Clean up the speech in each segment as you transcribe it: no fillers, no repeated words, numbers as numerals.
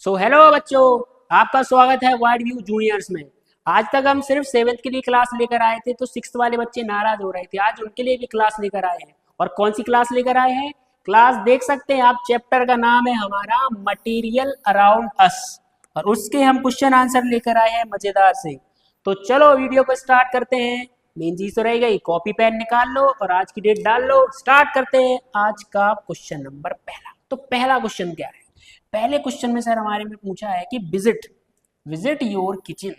Hello बच्चों, आपका स्वागत है वाइड व्यू जूनियर्स में। आज तक हम सिर्फ सेवेंथ के लिए क्लास लेकर आए थे, तो सिक्स्थ वाले बच्चे नाराज हो रहे थे। आज उनके लिए भी क्लास लेकर आए हैं। और कौन सी क्लास लेकर आए हैं? क्लास देख सकते हैं आप, चैप्टर का नाम है हमारा मटेरियल अराउंड अस, और उसके हम क्वेश्चन आंसर लेकर आए हैं मजेदार से। तो चलो वीडियो को स्टार्ट करते हैं। मेन चीज तो रह गई, कॉपी पेन निकाल लो और आज की डेट डाल लो। स्टार्ट करते हैं आज का क्वेश्चन नंबर पहला। तो पहला क्वेश्चन क्या है? पहले क्वेश्चन में सर हमारे में पूछा है कि visit visit your kitchen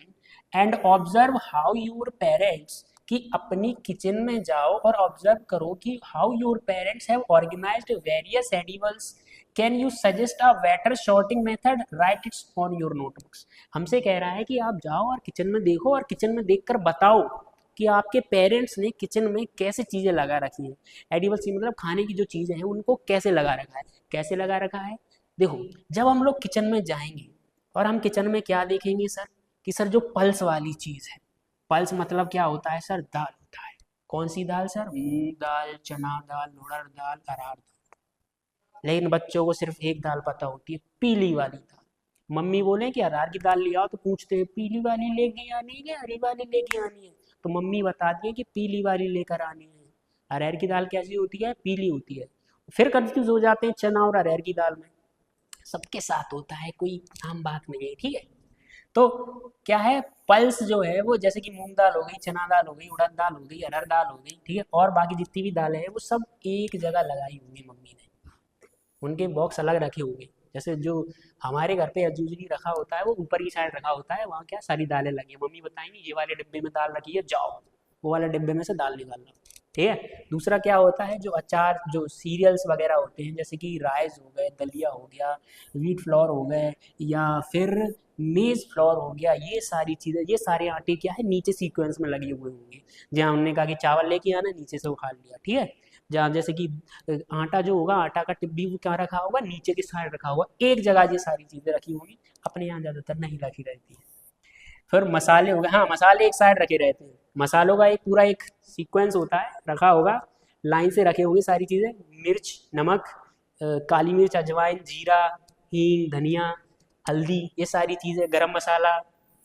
and observe how your parents, कि अपनी किचन में जाओ और ऑब्जर्व करो कि how your parents have organized various edibles. Can you suggest a better sorting method, right its on your notebooks. हमसे कह रहा है कि आप जाओ और किचन में देखो, और किचन में देखकर बताओ कि आपके पेरेंट्स ने किचन में कैसे चीज़ें लगा रखी हैं। एडिबल्स मतलब खाने की जो चीज़ें हैं उनको कैसे लगा रखा है। कैसे लगा रखा है? देखो, जब हम लोग किचन में जाएंगे और हम किचन में क्या देखेंगे सर, कि सर जो पल्स वाली चीज़ है। पल्स मतलब क्या होता है सर? दाल होता है। कौन सी दाल सर? मूंग दाल, चना दाल, उड़द दाल, अरहर दाल। लेकिन बच्चों को सिर्फ एक दाल पता होती है, पीली वाली दाल। मम्मी बोले कि अरहर की दाल ले आओ, तो पूछते हैं पीली वाली लेके आनी है, हरी वाली लेके आनी है। तो मम्मी बता दिए कि पीली वाली लेकर आनी है। अरहर की दाल कैसी होती है? पीली होती है। फिर कंफ्यूज हो जाते हैं चना और अरहर की दाल में। सबके साथ होता है, कोई आम बात नहीं है, ठीक है। तो क्या है, पल्स जो है वो जैसे कि मूंग दाल हो गई, चना दाल हो गई, उड़द दाल हो गई, अरहर दाल हो गई, ठीक है, और बाकी जितनी भी दालें हैं वो सब एक जगह लगाई होंगी मम्मी ने। उनके बॉक्स अलग रखे होंगे। जैसे जो हमारे घर पे यूजली रखा होता है वो ऊपर की साइड रखा होता है, वहाँ क्या सारी दालें लगी है। मम्मी बताएंगी ये वाले डिब्बे में दाल रखी है, जाओ वो वाले डिब्बे में से दाल निकाल लो, ठीक है। दूसरा क्या होता है, जो अचार, जो सीरियल्स वगैरह होते हैं, जैसे कि राइस हो गए, दलिया हो गया, व्हीट फ्लोर हो गए, या फिर मेज फ्लोर हो गया, ये सारी चीज़ें, ये सारे आटे क्या है, नीचे सीक्वेंस में लगे हुए होंगे। जहाँ हमने कहा कि चावल लेके आना, नीचे से उखाड़ लिया, ठीक है। जहाँ जैसे कि आटा जो होगा, आटा का टिब्बी वो क्या रखा होगा, नीचे की साइड रखा होगा। एक जगह ये सारी चीज़ें रखी होंगी, अपने यहाँ ज़्यादातर नहीं रखी रहती है। फिर मसाले हो गए, हाँ मसाले एक साइड रखे रहते हैं। मसालों का एक पूरा एक सीक्वेंस होता है, रखा होगा, लाइन से रखे होंगे सारी चीज़ें। मिर्च, नमक, काली मिर्च, अजवाइन, जीरा, हींग, धनिया, हल्दी, ये सारी चीज़ें, गरम मसाला,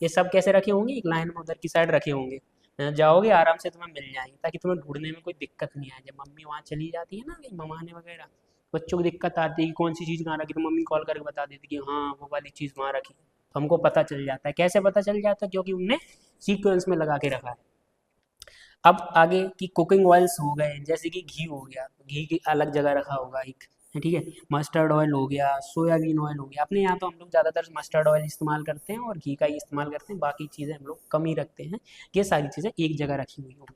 ये सब कैसे रखे होंगे, एक लाइन में उधर की साइड रखे होंगे। जाओगे आराम से तुम्हें मिल जाएंगे, ताकि तुम्हें ढूंढने में कोई दिक्कत नहीं आए। जब मम्मी वहाँ चली जाती है ना कहीं ममाने वगैरह, बच्चों को दिक्कत आती है कि कौन सी चीज़ कहाँ रखी, तो मम्मी कॉल करके बता देती कि हाँ वो वाली चीज़ वहाँ रखी। तो हमको पता चल जाता है। कैसे पता चल जाता है? क्योंकि उनने सीक्वेंस में लगा के रखा है। अब आगे की कुकिंग ऑयल्स हो गए, जैसे कि घी हो गया, घी की अलग जगह रखा होगा एक, ठीक है। मस्टर्ड ऑयल हो गया, सोयाबीन ऑयल हो गया। अपने यहाँ तो हम लोग ज़्यादातर मस्टर्ड ऑयल इस्तेमाल करते हैं और घी का ही इस्तेमाल करते हैं, बाकी चीज़ें हम लोग कम ही रखते हैं। ये सारी चीज़ें एक जगह रखी हुई होगी,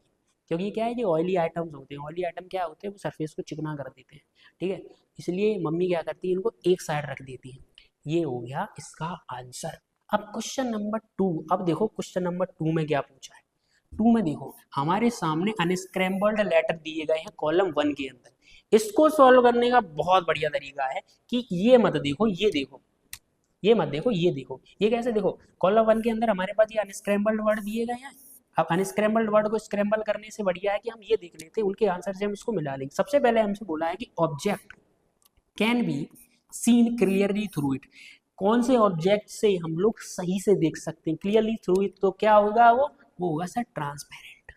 क्योंकि क्या है, ये ऑयली आइटम्स होते हैं। ऑयली आइटम क्या होते हैं, वो सरफेस को चिकना कर देते हैं, ठीक है। इसलिए मम्मी क्या करती है, इनको एक साइड रख देती है। ये हो गया इसका आंसर। अब क्वेश्चन नंबर 2। अब देखो क्वेश्चन नंबर 2 में क्या पूछा है। 2 में देखो, हमारे सामने अनस्क्रैम्बल्ड लेटर दिए गए हैं कॉलम 1 के अंदर। इसको सॉल्व करने का बहुत बढ़िया तरीका है कि ये मत देखो, ये देखो, ये मत देखो, ये देखो। ये कैसे? देखो, कॉलम 1 के अंदर हमारे पास ये अनस्क्रैम्बल्ड वर्ड दिए गए हैं। अब अनस्क्रैम्बल्ड वर्ड को स्क्रैम्बल करने से बढ़िया है कि हम ये देख लेते हैं, उनके आंसर से हम इसको मिला लेंगे। सबसे पहले हमसे बोला है कि object can be seen clearly through it. कौन से ऑब्जेक्ट से हम लोग सही से देख सकते हैं क्लियरली थ्रू इट? तो क्या होगा वो होगा सर ट्रांसपेरेंट।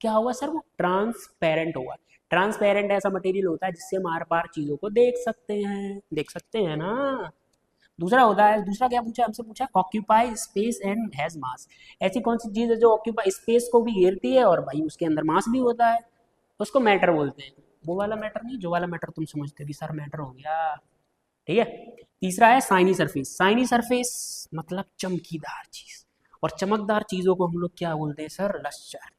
क्या होगा सर? वो ट्रांसपेरेंट होगा। ट्रांसपेरेंट ऐसा मटेरियल होता है जिससे हम आर पार चीजों को देख सकते हैं, देख सकते हैं ना। दूसरा होता है, दूसरा क्या पूछा हमसे? पूछा ऑक्यूपाई स्पेस एंड हैज मास। ऐसी कौन सी चीज है जो ऑक्यूपाई स्पेस को भी घेरती है और भाई उसके अंदर मास भी होता है? उसको मैटर बोलते हैं। वो वाला मैटर नहीं, जो वाला मैटर तुम समझते हो कि सर मैटर हो गया, ठीक है। तीसरा है साइनी सरफेस। साइनी सरफेस मतलब चमकीदार चीज, और चमकदार चीजों को हम लोग क्या बोलते हैं सर? लस्टर।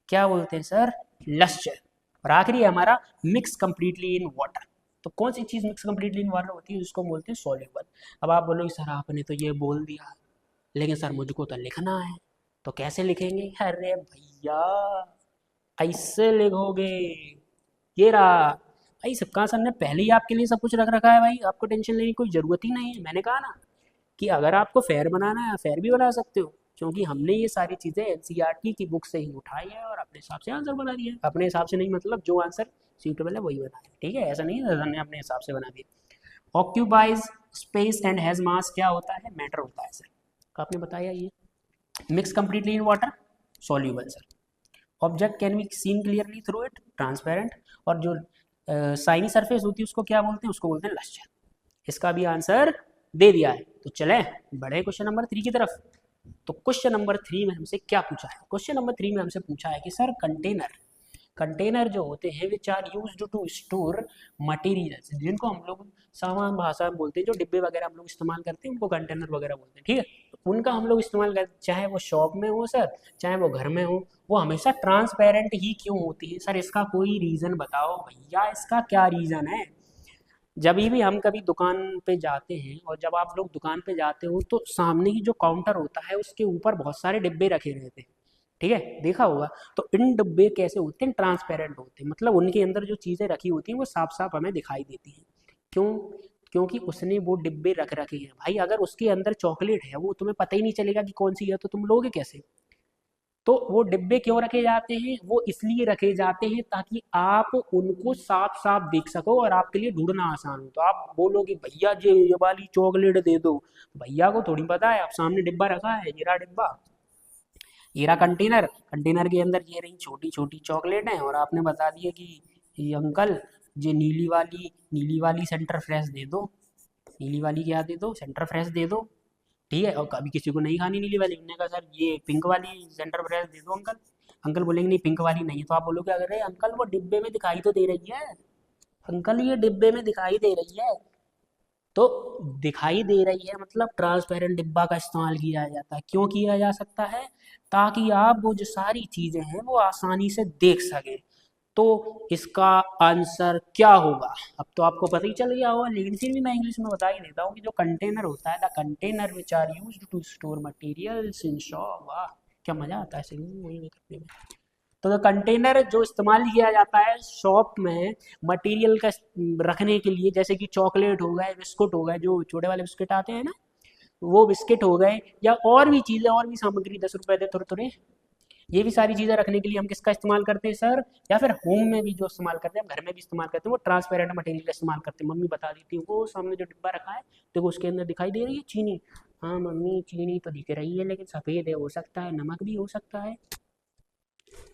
क्या बोलते हैं सर? लस्टर। और आखिरी है हमारा मिक्स कंप्लीटली इन वाटर। तो कौन सी चीज मिक्स कंप्लीटली इन वाटर होती है? जिसको बोलते हैं सॉल्युबल। अब आप बोलोगे सर आपने तो ये बोल दिया, लेकिन सर मुझको तो लिखना है। तो कैसे लिखेंगे? अरे भैया ऐसे लिखोगे, ये रहा। भाई सबका सर ने पहले ही आपके लिए सब कुछ रख रखा है, भाई आपको टेंशन लेने की कोई ज़रूरत ही नहीं है। मैंने कहा ना कि अगर आपको फेयर बनाना है, फेयर भी बना सकते हो, क्योंकि हमने ये सारी चीज़ें एनसीईआरटी की बुक से ही उठाई है और अपने हिसाब से आंसर बना दिया है। अपने हिसाब से नहीं मतलब जो आंसर सूटेबल है वही बना है, ठीक है। ऐसा नहीं है सर ने अपने हिसाब से बना दिया। ऑक्यूपाइज स्पेस एंड हैज मास क्या होता है, मैटर होता है सर, आपने बताया ये। Mix completely in water, soluble sir. Object can be seen clearly through it, transparent. और जो साइनी सरफेस होती है उसको क्या बोलते हैं, उसको बोलते हैं लस्टर। इसका भी आंसर दे दिया है। तो चले बढ़े क्वेश्चन नंबर 3 की तरफ। तो क्वेश्चन नंबर 3 में हमसे क्या पूछा है, क्वेश्चन नंबर 3 में हमसे पूछा है कि सर कंटेनर जो होते हैं which are used to store materials, जिनको हम लोग सामान्य भाषा में बोलते हैं, जो डिब्बे वगैरह हम लोग इस्तेमाल करते हैं उनको कंटेनर वगैरह बोलते हैं, ठीक है। तो उनका हम लोग इस्तेमाल करते हैं, चाहे वो शॉप में हो सर, चाहे वो घर में हो, वो हमेशा ट्रांसपेरेंट ही क्यों होती है सर, इसका कोई रीज़न बताओ भैया, इसका क्या रीज़न है। जब भी हम कभी दुकान पे जाते हैं, और जब आप लोग दुकान पे जाते हो तो सामने ही जो काउंटर होता है उसके ऊपर बहुत सारे डिब्बे रखे रहते हैं, ठीक है, देखा होगा। तो इन डिब्बे कैसे होते हैं, ट्रांसपेरेंट होते हैं, मतलब उनके अंदर जो चीज़ें रखी होती हैं वो साफ साफ हमें दिखाई देती हैं। क्यों, क्योंकि उसने वो डिब्बे रख रखे हैं भाई। अगर उसके अंदर चॉकलेट है वो तुम्हें पता ही नहीं चलेगा कि कौन सी है, तो तुम लोगे कैसे। तो वो डिब्बे क्यों रखे जाते हैं, वो इसलिए रखे जाते हैं ताकि आप उनको साफ साफ देख सको और आपके लिए ढूंढना आसान हो। तो आप बोलोगे भैया ये वाली चॉकलेट दे दो, भैया को थोड़ी पता है, आप सामने डिब्बा रखा है, ये रहा डिब्बा, ये रहा कंटेनर, कंटेनर के अंदर ये रही छोटी छोटी चॉकलेट है, और आपने बता दिया कि ये अंकल ये नीली वाली सेंटर फ्रेश दे दो, नीली वाली क्या दे दो, सेंटर फ्रेश दे दो, ठीक है। और कभी किसी को नहीं खानी नीली वाली, उन्होंने कहा सर ये पिंक वाली सेंटर फ्रेश दे दो अंकल, अंकल बोलेंगे नहीं पिंक वाली नहीं है, तो आप बोलोगे अरे अंकल वो डिब्बे में दिखाई तो दे रही है, अंकल ये डिब्बे में दिखाई दे रही है। तो दिखाई दे रही है मतलब ट्रांसपेरेंट डिब्बा का इस्तेमाल किया जाता है। क्यों किया जा सकता है, ताकि आप वो जो सारी चीज़ें हैं वो आसानी से देख सकें। तो इसका आंसर क्या होगा, अब तो आपको पता ही चल गया होगा, लेकिन फिर भी मैं इंग्लिश में बता ही देता हूँ कि जो कंटेनर होता है, the container which are used to store materials in shop. वाह क्या मजा आता है करने में। तो द कंटेनर जो इस्तेमाल किया जाता है शॉप में मटेरियल का रखने के लिए, जैसे कि चॉकलेट हो गए, बिस्कुट हो गए, जो छोटे वाले बिस्किट आते हैं ना, वो बिस्किट हो गए, या और भी चीज़ें, और भी सामग्री 10 रुपए दे थोड़े, ये भी सारी चीज़ें रखने के लिए हम किसका इस्तेमाल करते हैं सर, या फिर होम में भी जो इस्तेमाल करते हैं, घर में भी इस्तेमाल करते हैं, वो ट्रांसपेरेंट मटेरियल का इस्तेमाल करते हैं। मम्मी बता देती है, वो सामने जो डिब्बा रखा है देखो उसके अंदर दिखाई दे रही है चीनी, हाँ मम्मी चीनी तो दिख रही है लेकिन सफ़ेद है, हो सकता है नमक भी हो सकता है,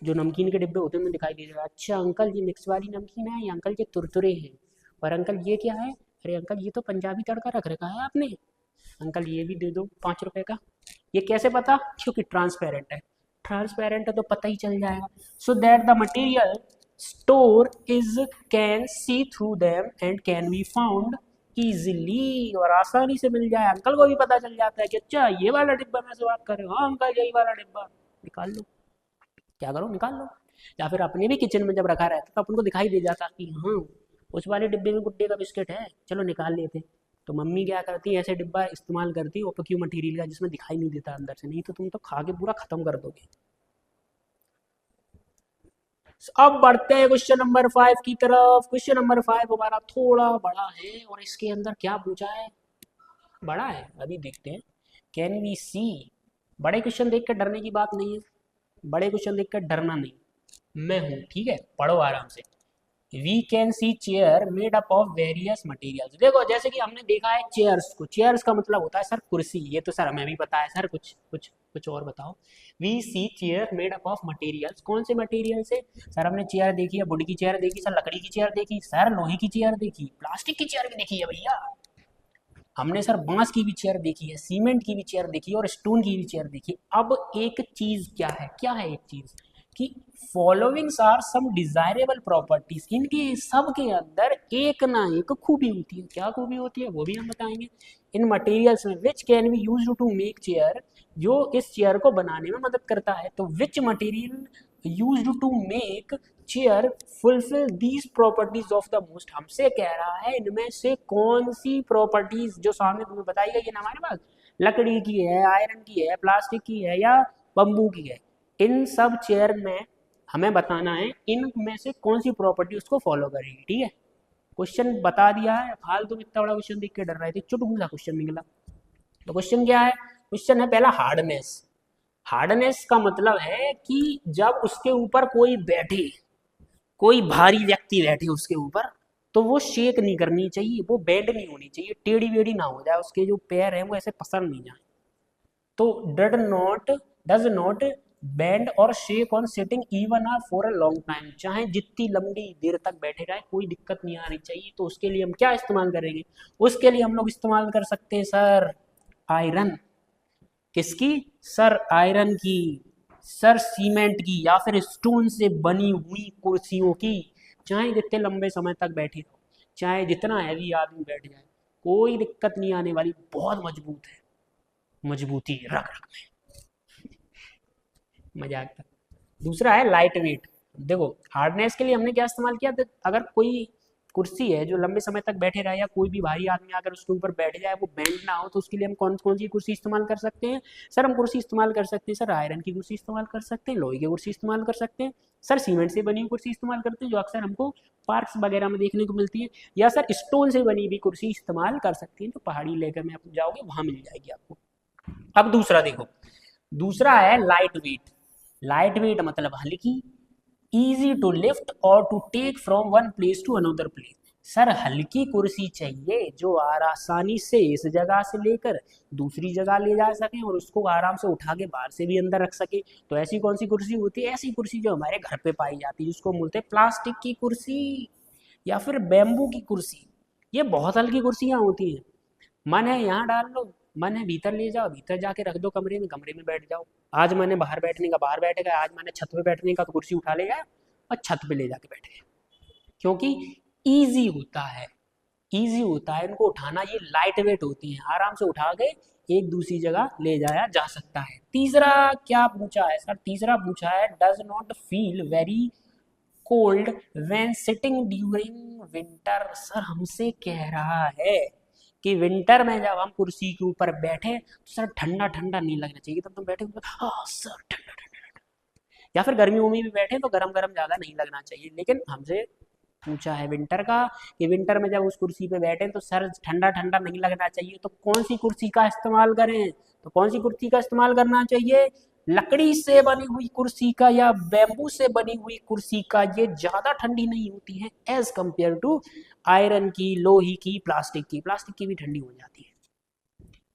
जो नमकीन के डिब्बे होते हैं उनमें दिखाई दे रहा है। अच्छा अंकल ये मिक्स वाली नमकीन है, या अंकल ये तुरतुरे हैं, और अंकल ये क्या है, अरे अंकल ये तो पंजाबी तड़का रख रखा है आपने, अंकल ये भी दे दो 5 रुपए का। ये कैसे पता, क्योंकि ट्रांसपेरेंट है, ट्रांसपेरेंट है तो पता ही चल जाएगा। So that the material store is can see through them and can be found easily, और आसानी से मिल जाए, अंकल को भी पता चल जाता है कि अच्छा ये वाला डिब्बा में से बात कर रहे हो, हाँ अंकल यही वाला डिब्बा, निकाल लो, क्या करो निकाल लो। या फिर अपने भी किचन में जब रखा रहता तो अपन को दिखाई दे जाता कि हाँ उस वाले डिब्बे में गुड्डे का बिस्किट है, चलो निकाल लेते। तो मम्मी क्या करती है, ऐसे डिब्बा इस्तेमाल करती है ओपक्यू मटेरियल का, जिसमें दिखाई नहीं देता अंदर से, नहीं तो तुम तो खा के पूरा खत्म कर दोगे। अब बढ़ते हैं क्वेश्चन नंबर 5 की तरफ। क्वेश्चन नंबर 5 हमारा थोड़ा बड़ा है, और इसके अंदर क्या पूछा है, बड़ा है, अभी देखते हैं। कैन वी सी, बड़े क्वेश्चन देख कर डरने की बात नहीं है, बड़े क्वेश्चन देख कर डरना नहीं, मैं हूँ, ठीक है, पढ़ो आराम से। We can see chair made up of various materials. देखो जैसे कि हमने देखा है चेयर्स को, चेयर्स का मतलब होता है सर कुर्सी, ये तो सर हमें भी पता है सर, कुछ और बताओ। We see chair made up of materials, कौन से मटेरियल से सर, हमने चेयर देखी है, वुड की चेयर देखी सर, लकड़ी की चेयर देखी सर, लोहे की चेयर देखी, प्लास्टिक की चेयर भी देखी है भैया, हमने सर बांस की भी चेयर देखी है, सीमेंट की भी चेयर देखी है, और स्टोन की भी चेयर देखी। अब एक चीज क्या है एक चीज कि followings are some desirable properties, इनके सब के अंदर एक ना एक खूबी होती है। क्या खूबी होती है वो भी हम बताएंगे। इन मटेरियल्स में which can be used to make chair, जो इस चेयर को बनाने में मदद करता है। तो which material used to make chair fulfil these properties of the most, हमसे कह रहा है इनमें से कौन सी प्रॉपर्टीज जो सामने तुम्हें बताई गई है ना हमारे पास, लकड़ी की है, आयरन की है, प्लास्टिक की है, या बम्बू की है, इन सब चेयर में हमें बताना है इनमें से कौन सी प्रॉपर्टी उसको फॉलो करेगी, ठीक है। क्वेश्चन बता दिया है, फालतू इतना बड़ा क्वेश्चन देख के डर रहे थे, चुटकुला क्वेश्चन निकला। तो क्वेश्चन क्या है, क्वेश्चन है पहला हार्डनेस। हार्डनेस का मतलब है कि जब उसके ऊपर कोई बैठे, कोई भारी व्यक्ति बैठे उसके ऊपर, तो वो शेक नहीं करनी चाहिए, वो बेंड नहीं होनी चाहिए, टेढ़ी वेढ़ी ना हो जाए, उसके जो पैर हैं वो ऐसे पसर नहीं जाए। तो डज नॉट बेंड और shake on sitting even are for a long time, चाहे जितनी लंबी देर तक बैठे रहे कोई दिक्कत नहीं आनी चाहिए। तो उसके लिए हम क्या इस्तेमाल करेंगे? उसके लिए हम लोग इस्तेमाल कर सकते हैं सर आयरन। किसकी? सर आयरन की, सर सीमेंट की, या फिर स्टोन से बनी हुई कुर्सियों की। चाहे जितने लंबे समय तक बैठे रहो, चाहे जितना हैवी आदमी बैठ जाए, कोई दिक्कत नहीं आने वाली, बहुत मजबूत है, मजबूती रग रग में। मजाक था। दूसरा है लाइट वेट। देखो हार्डनेस के लिए हमने क्या इस्तेमाल किया, तो अगर कोई कुर्सी है जो लंबे समय तक बैठे रहे या कोई भी भारी आदमी अगर उसके ऊपर बैठ जाए वो बेंड ना हो, तो उसके लिए हम कौन कौन सी कुर्सी इस्तेमाल कर सकते हैं? सर हम कुर्सी इस्तेमाल कर सकते हैं सर आयरन की कुर्सी इस्तेमाल कर सकते हैं, लोहे की कुर्सी इस्तेमाल कर सकते हैं, सर सीमेंट से बनी हुई कुर्सी इस्तेमाल करते हैं जो अक्सर हमको पार्क्स वगैरह में देखने को मिलती है, या सर स्टोन से बनी हुई कुर्सी इस्तेमाल कर सकती है, तो पहाड़ी इलाके में आप जाओगे वहां मिल जाएगी आपको। अब दूसरा देखो, दूसरा है लाइट वेट। लाइट वेट मतलब हल्की, इजी टू लिफ्ट और to take from one place to another place. Sir हल्की कुर्सी चाहिए जो आसानी से इस जगह से लेकर दूसरी जगह ले जा सके और उसको आराम से उठा के बाहर से भी अंदर रख सके। तो ऐसी कौन सी कुर्सी होती है? ऐसी कुर्सी जो हमारे घर पे पाई जाती है, जिसको बोलते हैं प्लास्टिक की कुर्सी या फिर बेम्बू की कुर्सी। ये बहुत हल्की कुर्सियां होती हैं, मन है यहाँ डाल लो, मन है भीतर ले जाओ, भीतर जाके रख दो कमरे में बैठ जाओ। आज मैंने बाहर बैठने का बाहर बैठ गया, आज मैंने छत पे बैठने का तो कुर्सी उठा ले गया और छत पे ले जाके बैठ गया, क्योंकि ईजी होता है, ईजी होता है इनको उठाना। ये लाइट वेट होती हैं, आराम से उठा के एक दूसरी जगह ले जाया जा सकता है। तीसरा क्या पूछा है सर? तीसरा पूछा है does not feel very cold when sitting during winter. Sir हमसे कह रहा है कि विंटर में जब हम कुर्सी के ऊपर बैठे तो सर ठंडा ठंडा नहीं लगना चाहिए, तब तुम बैठे हाँ सर ठंडा ठंडा, या फिर गर्मियों में भी बैठे तो गरम गरम ज़्यादा नहीं लगना चाहिए। लेकिन हमसे पूछा है विंटर का कि विंटर में जब उस कुर्सी पे बैठे तो सर ठंडा ठंडा नहीं लगना चाहिए, तो कौन सी कुर्सी का इस्तेमाल करें? तो कौन सी कुर्सी का इस्तेमाल करना चाहिए? लकड़ी से बनी हुई कुर्सी का या बैम्बू से बनी हुई कुर्सी का। ये ज़्यादा ठंडी नहीं होती है एज कंपेयर टू आयरन की, लोहे की, प्लास्टिक की। प्लास्टिक की भी ठंडी हो जाती है।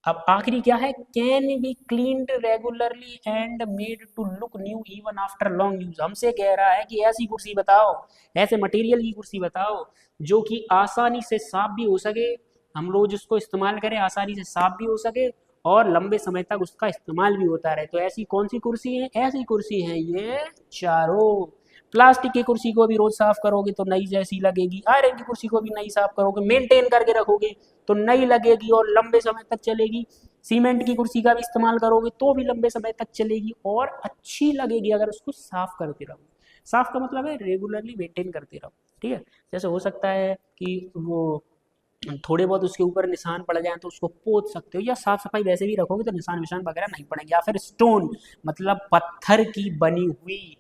अब आखिरी क्या है? Can be cleaned regularly and made to look new even after long use. हमसे कह रहा है कि ऐसी कुर्सी बताओ, ऐसे मटेरियल की कुर्सी बताओ जो कि आसानी से साफ भी हो सके, हम रोज उसको इस्तेमाल करें, आसानी से साफ भी हो सके और लंबे समय तक उसका इस्तेमाल भी होता रहे। तो ऐसी कौन सी कुर्सी है? ऐसी कुर्सी है ये चारों। प्लास्टिक की कुर्सी को भी रोज साफ करोगे तो नई जैसी लगेगी, आयरन की कुर्सी को भी नई साफ करोगे, मेंटेन करके रखोगे तो नई लगेगी और लंबे समय तक चलेगी। सीमेंट की कुर्सी का भी इस्तेमाल करोगे तो भी लंबे समय तक चलेगी और अच्छी लगेगी अगर उसको साफ करते रहो। साफ का मतलब है रेगुलरली मेंटेन करते रहो, ठीक है। जैसे हो सकता है कि वो थोड़े बहुत उसके ऊपर निशान पड़ जाए तो उसको पोंछ सकते हो, या साफ सफाई वैसे भी रखोगे तो निशान विशान वगैरह नहीं पड़ेंगे। या फिर स्टोन मतलब पत्थर की बनी हुई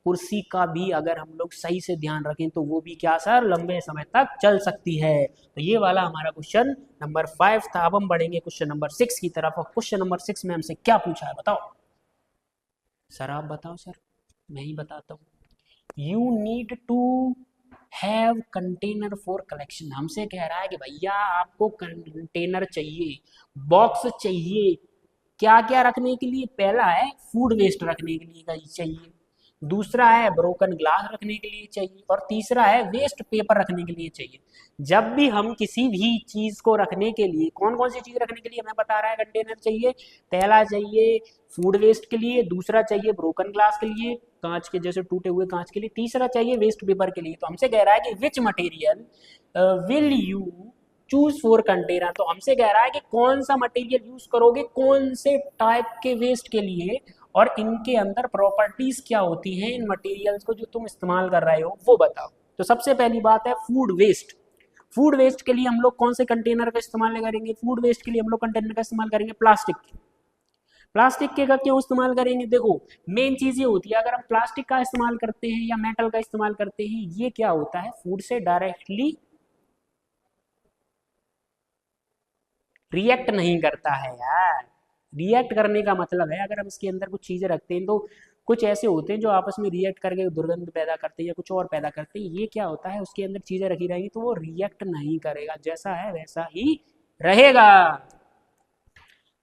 कुर्सी का भी अगर हम लोग सही से ध्यान रखें तो वो भी क्या सर लंबे समय तक चल सकती है। तो ये वाला हमारा क्वेश्चन नंबर 5 था। अब हम बढ़ेंगे क्वेश्चन नंबर 6 की तरफ। और क्वेश्चन नंबर 6 में हमसे क्या पूछा है बताओ? सर आप बताओ सर, मैं ही बताता हूँ। You need to have container for collection. हमसे कह रहा है कि भैया आपको कंटेनर चाहिए, बॉक्स चाहिए, क्या क्या रखने के लिए? पहला है फूड वेस्ट रखने के लिए चाहिए, दूसरा है ब्रोकन ग्लास रखने के लिए चाहिए, और तीसरा है वेस्ट पेपर रखने के लिए चाहिए। जब भी हम किसी भी चीज को रखने के लिए, कौन कौन सी चीज रखने के लिए हमें बता रहा है कंटेनर चाहिए? पहला चाहिए फूड वेस्ट के लिए, दूसरा चाहिए ब्रोकन ग्लास के लिए, कांच के जैसे टूटे हुए कांच के लिए, तीसरा चाहिए वेस्ट पेपर के लिए। तो हमसे कह रहा है कि which material will you choose for container. तो हमसे कह रहा है कि कौन सा मटेरियल यूज करोगे कौन से टाइप के वेस्ट के लिए, और इनके अंदर प्रॉपर्टीज क्या होती हैं इन मटेरियल्स को जो तुम इस्तेमाल कर रहे हो वो बताओ। तो सबसे पहली बात है फूड वेस्ट। फूड वेस्ट के लिए हम लोग कौन से कंटेनर का इस्तेमाल करेंगे? फूड वेस्ट के लिए हम लोग कंटेनर का इस्तेमाल करेंगे प्लास्टिक के। प्लास्टिक के का क्यों इस्तेमाल करेंगे? देखो मेन चीज ये होती है, अगर हम प्लास्टिक का इस्तेमाल करते हैं या मेटल का इस्तेमाल करते हैं, ये क्या होता है फूड से डायरेक्टली रिएक्ट नहीं करता है यार, रिएक्ट करने का मतलब है, अगर हम इसके अंदर कुछ चीज़ें रखते हैं तो कुछ ऐसे होते हैं जो आपस में रिएक्ट करके दुर्गंध पैदा करते हैं या कुछ और पैदा करते हैं। ये क्या होता है, उसके अंदर चीज़ें रखी रहेंगी तो वो रिएक्ट नहीं करेगा, जैसा है वैसा ही रहेगा।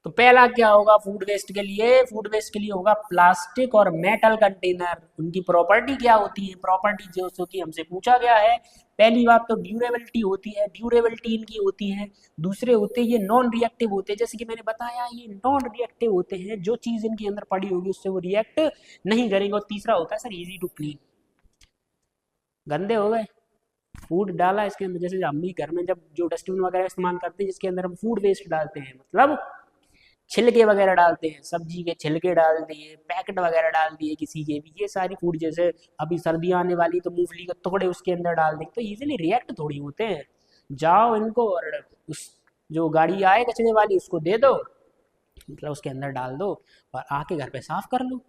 तो पहला क्या होगा फूड वेस्ट के लिए, फूड वेस्ट के लिए होगा प्लास्टिक और मेटल कंटेनर। उनकी प्रॉपर्टी क्या होती है, प्रॉपर्टी जो कि हमसे पूछा गया है। पहली बात तो ड्यूरेबिलिटी होती है, ड्यूरेबिलिटी इनकी होती है। दूसरे होते हैं ये नॉन रिएक्टिव होते हैं, जैसे कि मैंने बताया ये नॉन रिएक्टिव होते हैं, जो चीज़ इनके अंदर पड़ी होगी उससे वो रिएक्ट नहीं करेंगे। और तीसरा होता है सर इजी टू क्लीन। गंदे हो गए, फूड डाला इसके अंदर, जैसे हम भी घर में जब जो डस्टबिन वगैरह इस्तेमाल करते हैं जिसके अंदर हम फूड वेस्ट डालते हैं, मतलब छिलके वगैरह डालते हैं, सब्जी के छिलके डाल दिए, पैकेट वगैरह डाल दिए किसी के भी, ये सारी फूड, जैसे अभी सर्दियाँ आने वाली तो मूंगफली के टुकड़े उसके अंदर डाल देंगे तो इजीली रिएक्ट थोड़ी होते हैं। जाओ इनको और उस जो गाड़ी आए कचरे वाली उसको दे दो, मतलब उसके अंदर डाल दो और आके घर पे साफ कर लो,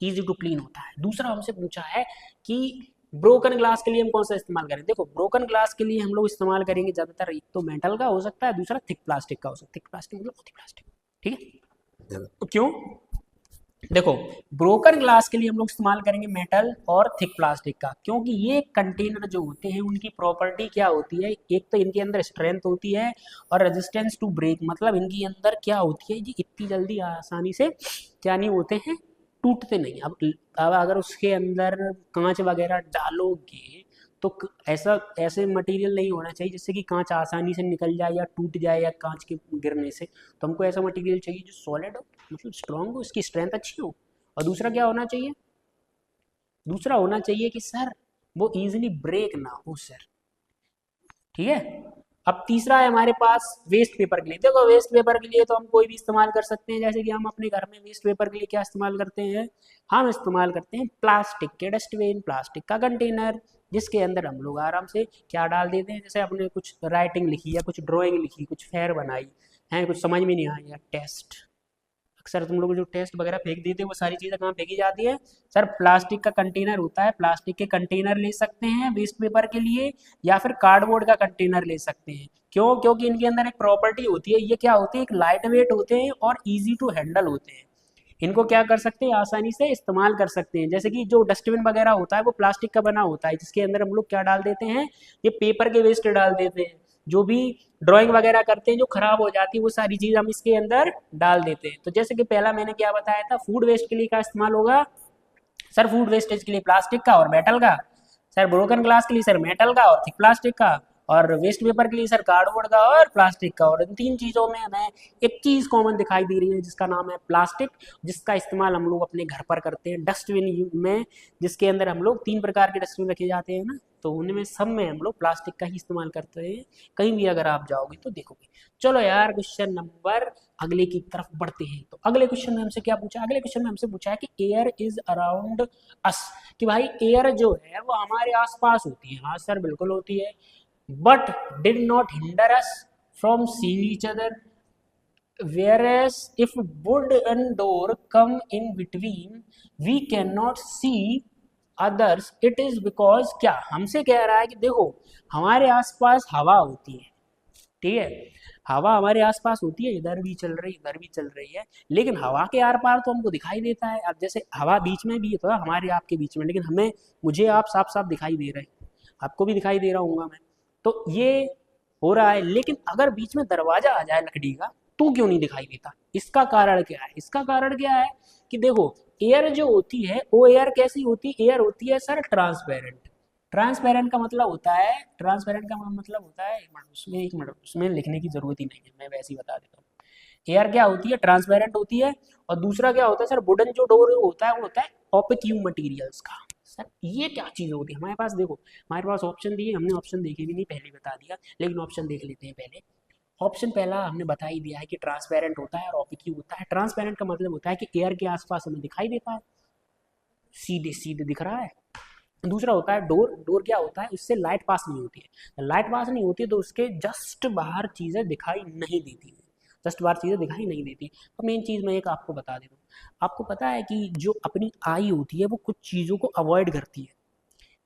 इजी टू क्लीन होता है। दूसरा हमसे पूछा है कि ब्रोकन ग्लास के लिए हम कौन सा इस्तेमाल करें। देखो ब्रोकन ग्लास के लिए हम लोग इस्तेमाल करेंगे ज़्यादातर एक तो मेटल का हो सकता है, दूसरा थिक प्लास्टिक का हो सकता है। थिक प्लास्टिक मतलब थिक प्लास्टिक, ठीक है। तो क्यों, देखो ब्रोकन ग्लास के लिए हम लोग इस्तेमाल करेंगे मेटल और थिक प्लास्टिक का, क्योंकि ये कंटेनर जो होते हैं उनकी प्रॉपर्टी क्या होती है, एक तो इनके अंदर स्ट्रेंथ होती है और रेजिस्टेंस टू ब्रेक, मतलब इनके अंदर क्या होती है जी इतनी जल्दी आसानी से क्या नहीं होते हैं, टूटते नहीं। अब अगर उसके अंदर कांच वगैरह डालोगे तो ऐसा ऐसे मटेरियल नहीं होना चाहिए जिससे कि कांच आसानी से निकल जाए या टूट जाए या कांच के गिरने से। तो हमको ऐसा मटेरियल चाहिए जो सॉलिड हो, मतलब स्ट्रांग हो, इसकी स्ट्रेंथ अच्छी हो। और दूसरा क्या होना चाहिए, दूसरा होना चाहिए कि सर वो इजीली ब्रेक ना हो सर, ठीक है। अब तीसरा है हमारे पास वेस्ट पेपर के लिए। देखो वेस्ट पेपर के लिए तो हम कोई भी इस्तेमाल कर सकते हैं, जैसे कि हम अपने घर में वेस्ट पेपर के लिए क्या इस्तेमाल करते हैं, हम इस्तेमाल करते हैं प्लास्टिक के डस्टबिन, प्लास्टिक का कंटेनर, जिसके अंदर हम लोग आराम से क्या डाल देते हैं, जैसे अपने कुछ राइटिंग लिखी या कुछ ड्राइंग लिखी, कुछ फेयर बनाई है, कुछ समझ में नहीं आया टेस्ट, अक्सर तुम लोग जो टेस्ट वगैरह फेंक देते हैं वो सारी चीज़ें कहाँ फेंकी जाती है सर, प्लास्टिक का कंटेनर होता है। प्लास्टिक के कंटेनर ले सकते हैं वेस्ट पेपर के लिए, या फिर कार्डबोर्ड का कंटेनर ले सकते हैं। क्यों, क्योंकि इनके अंदर एक प्रॉपर्टी होती है, ये क्या होते हैं, एक लाइट वेट होते हैं और ईजी टू हैंडल होते हैं। इनको क्या कर सकते हैं, आसानी से इस्तेमाल कर सकते हैं। जैसे कि जो डस्टबिन वगैरह होता है वो प्लास्टिक का बना होता है, जिसके अंदर हम लोग क्या डाल देते हैं, ये पेपर के वेस्ट डाल देते हैं। जो भी ड्राइंग वगैरह करते हैं जो खराब हो जाती है वो सारी चीज़ हम इसके अंदर डाल देते हैं। तो जैसे कि पहला मैंने क्या बताया था, फूड वेस्ट के लिए क्या इस्तेमाल होगा सर, फूड वेस्टेज के लिए प्लास्टिक का और मेटल का। सर ब्रोकन ग्लास के लिए सर मेटल का और थिक प्लास्टिक का, और वेस्ट पेपर के लिए सर कार्डबोर्ड का और प्लास्टिक का। और इन तीन चीज़ों में हमें एक चीज़ कॉमन दिखाई दे रही है जिसका नाम है प्लास्टिक, जिसका इस्तेमाल हम लोग अपने घर पर करते हैं डस्टबिन में, जिसके अंदर हम लोग 3 प्रकार के डस्टबिन रखे जाते हैं ना, तो उनमें सब में हम लोग प्लास्टिक का ही इस्तेमाल करते हैं। कहीं भी अगर आप जाओगे तो देखोगे। चलो यार क्वेश्चन नंबर अगले की तरफ बढ़ते हैं। तो अगले क्वेश्चन में हमसे क्या पूछा, अगले क्वेश्चन में हमसे पूछा है कि एयर इज अराउंड अस, कि भाई एयर जो है वो हमारे आसपास होती है। हाँ सर बिल्कुल होती है, but did not hinder us from seeing each other, whereas if wood and door come in between we cannot see others, it is because क्या हमसे कह रहा है कि देखो हमारे आसपास हवा होती है, ठीक है, हवा हमारे आसपास होती है, इधर भी चल रही इधर भी चल रही है, लेकिन हवा के आर पार तो हमको दिखाई देता है। अब जैसे हवा बीच में भी है तो हमारे आपके बीच में, लेकिन हमें मुझे आप साफ साफ दिखाई दे रहे हैं, आपको भी दिखाई दे रहा हूँ मैं, तो ये हो रहा है। लेकिन अगर बीच में दरवाजा आ जाए लकड़ी का तो क्यों नहीं दिखाई देता, इसका कारण क्या है, इसका कारण क्या है कि देखो एयर जो होती है वो एयर कैसी होती है, एयर होती है सर ट्रांसपेरेंट। ट्रांसपेरेंट का मतलब होता है, ट्रांसपेरेंट का मतलब होता है, एक मिनट उसमें लिखने की जरूरत ही नहीं है, मैं वैसे ही बता देता हूँ। एयर क्या होती है, ट्रांसपेरेंट होती है। और दूसरा क्या होता है सर, वुडन जो डोर होता है वो होता है ओपेक्यू मटेरियल्स का। सर ये क्या चीज़ होती है हमारे पास, देखो हमारे पास ऑप्शन दिए, हमने ऑप्शन देखे भी नहीं, पहले बता दिया, लेकिन ऑप्शन देख लेते हैं पहले। ऑप्शन पहला हमने बता ही दिया है कि ट्रांसपेरेंट होता है और ओपेक्यू होता है। ट्रांसपेरेंट का मतलब होता है कि एयर के आसपास हमें दिखाई देता है, सीधे सीधे दिख रहा है। दूसरा होता है डोर, डोर क्या होता है, उससे लाइट पास नहीं होती है, लाइट पास नहीं होती तो उसके जस्ट बाहर चीज़ें दिखाई नहीं देती है, जस्ट बाहर चीज़ें दिखाई नहीं देती। तो मेन चीज़ मैं एक आपको बता देता हूँ, आपको पता है कि जो अपनी आई होती है वो कुछ चीज़ों को अवॉइड करती है,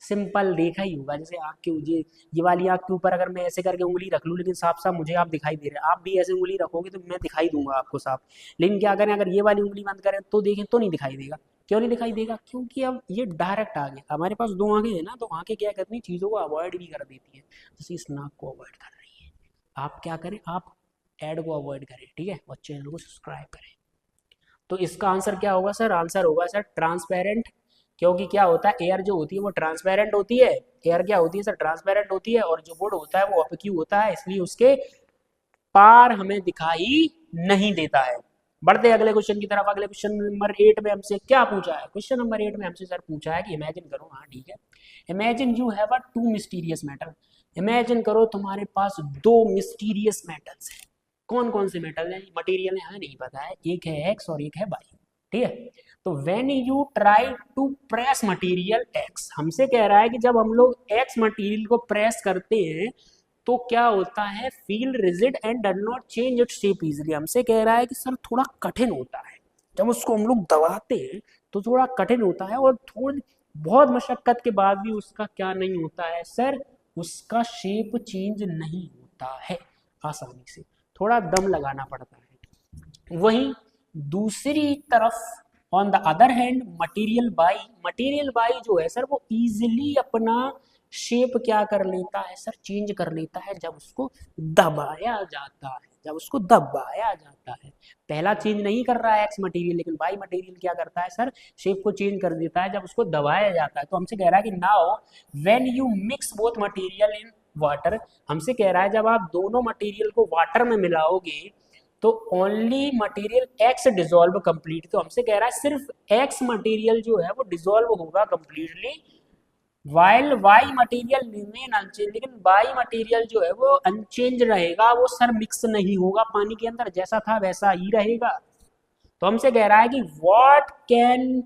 सिंपल देखा ही होगा, जैसे आँख के ये वाली आँख के ऊपर अगर मैं ऐसे करके उंगली रख लूँ, लेकिन साफ साफ मुझे आप दिखाई दे रहे हैं, आप भी ऐसे उंगली रखोगे तो मैं दिखाई दूंगा आपको साफ। लेकिन क्या करें, अगर ये वाली उंगली बंद करें तो देखें तो नहीं दिखाई देगा। क्यों नहीं दिखाई देगा? क्योंकि अब ये डायरेक्ट आ गया, हमारे पास दो आंखें हैं ना, तो आंखें क्या करती हैं, चीज़ों को अवॉइड भी कर देती है, जैसे इस नाक को अवॉइड कर रही है। आप क्या करें, आप एड को अवॉइड करें, ठीक है, और चैनल को सब्सक्राइब करें। तो इसका आंसर क्या होगा सर? आंसर होगा सर ट्रांसपेरेंट। क्योंकि क्या होता है, एयर जो होती है वो ट्रांसपेरेंट होती है। एयर क्या होती है सर? ट्रांसपेरेंट होती है। और जो वुड होता है वो अपक्यू होता है, इसलिए उसके पार हमें दिखाई नहीं देता है। बढ़ते अगले क्वेश्चन की तरफ। अगले क्वेश्चन नंबर 8 में हमसे क्या पूछा है? क्वेश्चन नंबर 8 में हमसे सर पूछा है कि इमेजिन करो, हाँ ठीक है, imagine you have a two mysterious metal. Imagine करो तुम्हारे पास दो मिस्टीरियस मेटल्स हैं। कौन कौन से मेटल हैं? मटेरियल है, हाँ नहीं पता है, एक है एक्स और एक है वाई, ठीक है। तो when you try to press material X, हमसे कह रहा है कि जब हम लोग एक्स मटेरियल को प्रेस करते हैं तो क्या होता है, feel rigid and does not change its shape easily. हमसे कह रहा है कि सर थोड़ा कठिन होता है, जब उसको हम लोग दबाते हैं तो थोड़ा कठिन होता है, और थोड़ी बहुत मशक्कत के बाद भी उसका क्या नहीं होता है सर, उसका शेप चेंज नहीं होता है आसानी से, थोड़ा दम लगाना पड़ता है। वहीं दूसरी तरफ on the other hand material by जो है सर, वो इजिली अपना शेप क्या कर लेता है सर, चेंज कर लेता है जब उसको दबाया जाता है, जब उसको दबाया जाता है। पहला चेंज नहीं कर रहा है एक्स मटेरियल, लेकिन वाई मटेरियल क्या करता है सर, शेप को चेंज कर देता है जब उसको दबाया जाता है। तो हमसे कह रहा है कि now when you mix both material in water, हमसे कह रहा है जब आप दोनों मटेरियल को वाटर में मिलाओगे तो only material x dissolve complete. तो हमसे कह रहा है सिर्फ एक्स मटेरियल जो है वो डिजोल्व होगा completely, while Y material remain unchanged, लेकिन वाई मटेरियल जो है वो अनचेंज रहेगा, वो सर मिक्स नहीं होगा पानी के अंदर, जैसा था वैसा ही रहेगा। तो हमसे कह रहा है कि what can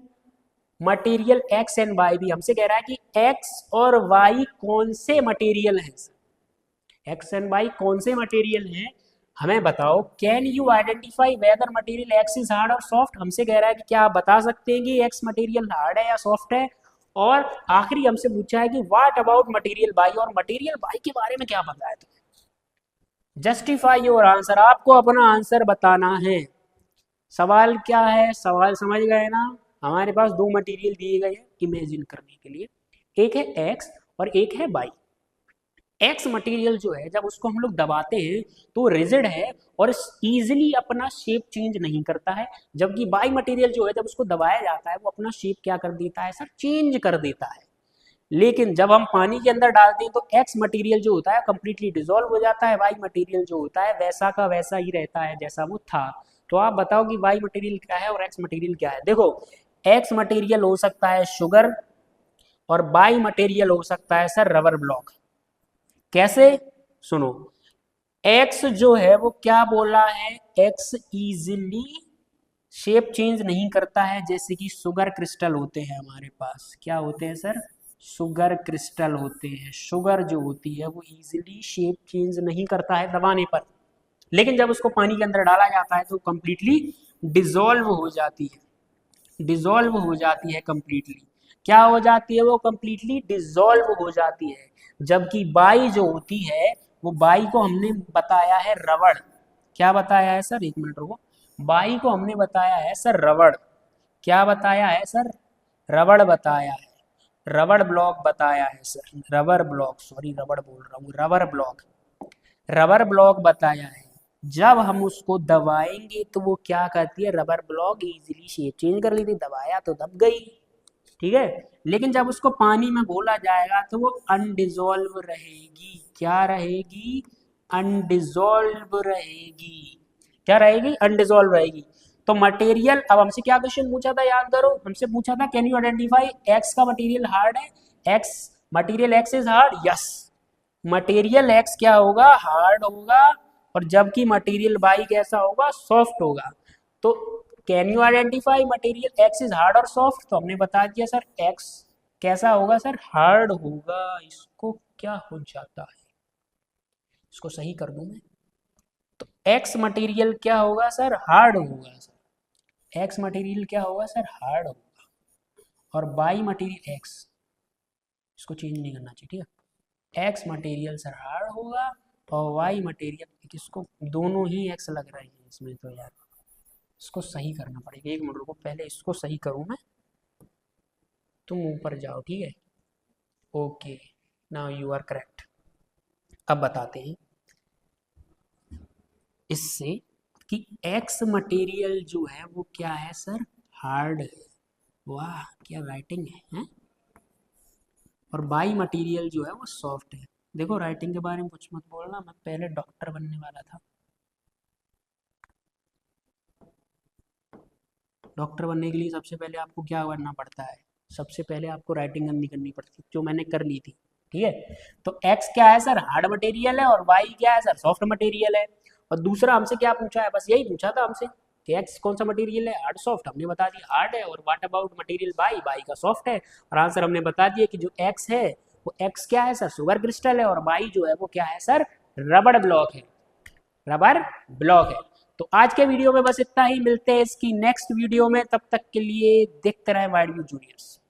material X and Y भी, हमसे कह रहा है कि एक्स और वाई कौन से मटेरियल हैं, एक्स एंड वाई कौन से मटेरियल हैं, हमें बताओ। Can you identify whether material x is hard और सॉफ्ट, हमसे कह रहा है कि क्या आप बता सकते हैं कि एक्स मटेरियल हार्ड है या सॉफ्ट है। और आखिरी हमसे पूछा है कि व्हाट अबाउट मटेरियल बाई, और मटेरियल बाई के बारे में क्या पता है तुम्हें। जस्टिफाई योर आंसर, आपको अपना आंसर बताना है। सवाल क्या है, सवाल समझ गए ना? हमारे पास दो मटेरियल दिए गए हैं इमेजिन करने के लिए, एक है एक्स और एक है वाई। एक्स मटेरियल जो है जब उसको हम लोग दबाते हैं तो रिजिड है और इजीली अपना शेप चेंज नहीं करता है, जबकि बाई मटेरियल जो है जब उसको दबाया जाता है वो अपना शेप क्या कर देता है सर, चेंज कर देता है। लेकिन जब हम पानी के अंदर डालते हैं तो एक्स मटेरियल जो होता है कंप्लीटली डिसॉल्व हो जाता है, वाई मटेरियल जो होता है वैसा का वैसा ही रहता है जैसा वो था। तो आप बताओ कि वाई मटेरियल क्या है और एक्स मटेरियल क्या है। देखो, एक्स मटेरियल हो सकता है शुगर और बाई मटेरियल हो सकता है सर रबर ब्लॉक। कैसे? सुनो, एक्स जो है वो क्या बोला है, एक्स इजिली शेप चेंज नहीं करता है, जैसे कि शुगर क्रिस्टल होते हैं हमारे पास, क्या होते हैं सर, शुगर क्रिस्टल होते हैं। शुगर जो होती है वो इजिली शेप चेंज नहीं करता है दबाने पर, लेकिन जब उसको पानी के अंदर डाला जाता है तो कंप्लीटली डिजोल्व हो जाती है, डिजोल्व हो जाती है कंप्लीटली। क्या हो जाती है वो, कंप्लीटली डिजोल्व हो जाती है। जबकि बाई जो होती है वो, बाई को हमने बताया है रबड़। क्या बताया है सर, एक मिनट रुको, बाई को हमने बताया है सर रबड़। क्या बताया है सर, रबड़ बताया है, रबड़ ब्लॉक बताया है सर, रबर ब्लॉक, सॉरी रबड़ बोल रहा हूँ, रबर ब्लॉक, रबर ब्लॉक बताया है। जब हम उसको दबाएंगे तो वो क्या करती है, rubber block easily shape change कर लेती, दबाया तो दब गई, ठीक है। लेकिन जब उसको पानी में घोला जाएगा तो वो अनडिजोल्व रहेगी। क्या रहेगी, अनडिजोल्व रहेगी। क्या रहेगी, अनडिजोल्व रहेगी। तो मटेरियल, अब हमसे क्या क्वेश्चन पूछा था याद करो, हमसे पूछा था कैन यू आइडेंटिफाई एक्स का मटेरियल हार्ड है, x material x is hard, yes, material x क्या होगा, हार्ड होगा, और जबकि मटेरियल बाई कैसा होगा, सॉफ्ट होगा। तो can you identify material x is hard और सॉफ्ट, तो हमने बता दिया सर एक्स कैसा होगा सर, हार्ड होगा। इसको क्या हो जाता है, इसको सही कर दूं मैं, तो एक्स मटेरियल क्या होगा सर, हार्ड होगा सर, एक्स मटेरियल क्या होगा सर, हार्ड होगा, और बाई मटेरियल एक्स इसको चेंज नहीं करना चाहिए, ठीक है। एक्स मटेरियल सर हार्ड होगा और वाई मटेरियल, किसको दोनों ही एक्स लग रहे हैं इसमें, तो यार इसको सही करना पड़ेगा। एक मिनट रुको, पहले इसको सही करूँ मैं, तुम ऊपर जाओ, ठीक है। Okay, now you are correct. अब बताते हैं इससे कि एक्स मटेरियल जो है वो क्या है सर, हार्ड है। वाह क्या राइटिंग है? और बाई मटेरियल जो है वो सॉफ्ट है। देखो राइटिंग के बारे में कुछ मत बोलना, मैं पहले डॉक्टर बनने वाला था। डॉक्टर बनने के लिए सबसे पहले आपको क्या करना पड़ता है, सबसे पहले आपको राइटिंग करनी पड़ती है, जो मैंने कर ली थी, ठीक है। तो एक्स क्या है सर, हार्ड मटेरियल है, और वाई क्या है सर, सॉफ्ट मटेरियल है। और दूसरा हमसे क्या पूछा है, बस यही पूछा था हमसे कि एक्स कौन सा मटेरियल है, हार्ड सॉफ्ट, हमने बता दिया हार्ड है। और what about material by, by का सॉफ्ट है। और आंसर हमने बता दिया कि जो एक्स है वो एक्स क्या है सर, शुगर क्रिस्टल है, और बाई जो है वो क्या है सर, रबड़ ब्लॉक है, रबर ब्लॉक है। तो आज के वीडियो में बस इतना ही, मिलते हैं इसकी नेक्स्ट वीडियो में, तब तक के लिए देखते रहे वाइड व्यू जूनियर्स।